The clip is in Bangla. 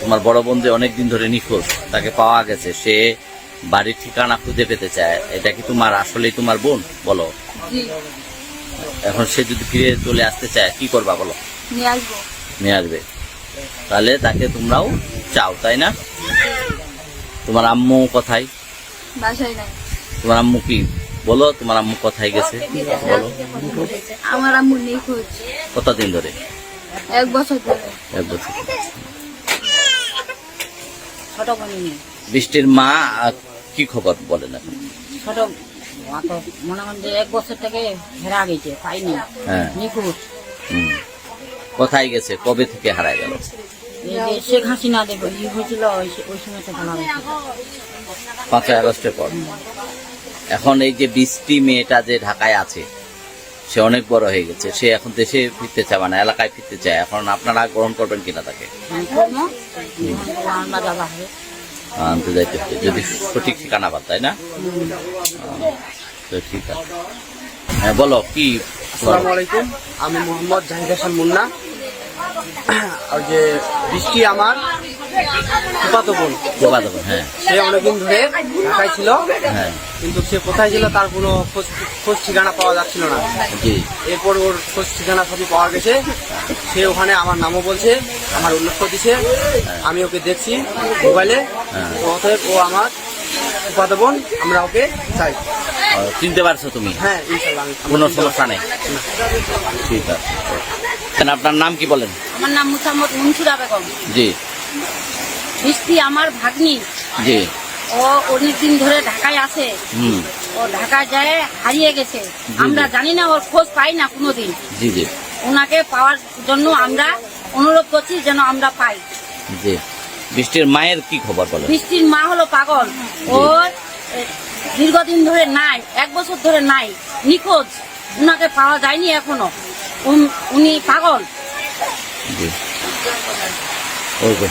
তোমার বড় বোন যে অনেকদিন ধরে নিখোঁজ, তাকে পাওয়া গেছে, সে বাড়ির ঠিকানা খুঁজে পেতে চায়, এটা কি তোমার আসলেই তোমার বোন? বলো। এখন সে যদি ফিরে চলে আসতে চায় কি করবা বলো? নিয়ে আসবে। তাহলে তাকে তোমরাও চাও, তাই না? তোমার আম্মু কোথায়? বাসায় নাই। তোমার আম্মু কি বলো? তোমার আম্মু কোথায় গেছে বলো? আমার আম্মু নিখোঁজ। কতদিন ধরে? 1 বছর ধরে। 1 বছর। ছোট বোনই নেই। বৃষ্টির মা কি খবর বলেন এখন? ছোট মনে হয় যে 1 বছর থেকে হেরা গেছে, পাইনি। হ্যাঁ। নিখোঁজ। কোথায় গেছে? কবে থেকে হারায় গেল? এই যে শেখ হাসিনা দেখো ই হয়েছিল ওই সময় তো বলা হয়েছে। 5ই আগস্টের পর। এখন এই যে বৃষ্টি মেয়েটা যে ঢাকায় আছে, সে অনেক বড় হয়ে গেছে, সে এখন দেশে ফিরতে চায়, মানে এলাকায় ফিরতে চায়। এখন আপনারা গ্রহণ করবেন কিনা তাকে? আমরা যাওয়া হবে। আনতে যাইতে হবে যদি সঠিক ঠিকানা পান, তাই না? তো ঠিক আছে। হ্যাঁ বলো কি? আসসালামু আলাইকুম, আমি মোহাম্মদ জাহিদ হাসান মুন্না। আর যে বৃষ্টি আমার ফুফাতো বোন। হ্যাঁ। সে অনেকদিন ধরে ঢাকায় ছিল, হ্যাঁ। কিন্তু সে কোথায় ছিল তার কোনো খোঁজ ঠিকানা পাওয়া যাচ্ছিল না। জি। এরপর ওর খোঁজ ঠিকানা সবই পাওয়া গেছে। সে ওখানে আমার নামও বলছে, আমার উল্লেখ দিছে, আমি ওকে দেখছি মোবাইলে। অতএব ও আমার ফুফাতো বোন, আমরা ওকে চাই। চিনতে পারছো তুমি? হ্যাঁ ইনশাল্লাহ। কোনো সমস্যা নেই। ঠিক আছে। আপনার নাম কি বলেন? আমার নাম মুসাম্মদ মনসুরা বেগম। জি। বৃষ্টি আমার ভাগ্নি। জি। ও অনেকদিন ধরে ঢাকায় আছে। ও ঢাকায় যায় হারিয়ে গেছে, আমরা জানি না, ওর খোঁজ পাই না কোনোদিন। জি জি। ওনাকে পাওয়ার জন্য আমরা অনুরোধ করছি যেন আমরা পাই। জি। বৃষ্টির মায়ের কি খবর বলো? বৃষ্টির মা হলো পাগল। ওর দীর্ঘদিন ধরে নাই, 1 বছর ধরে নাই, নিখোঁজ। ওনাকে পাওয়া যায়নি এখনো। উনি পাগল। জি। ওকে।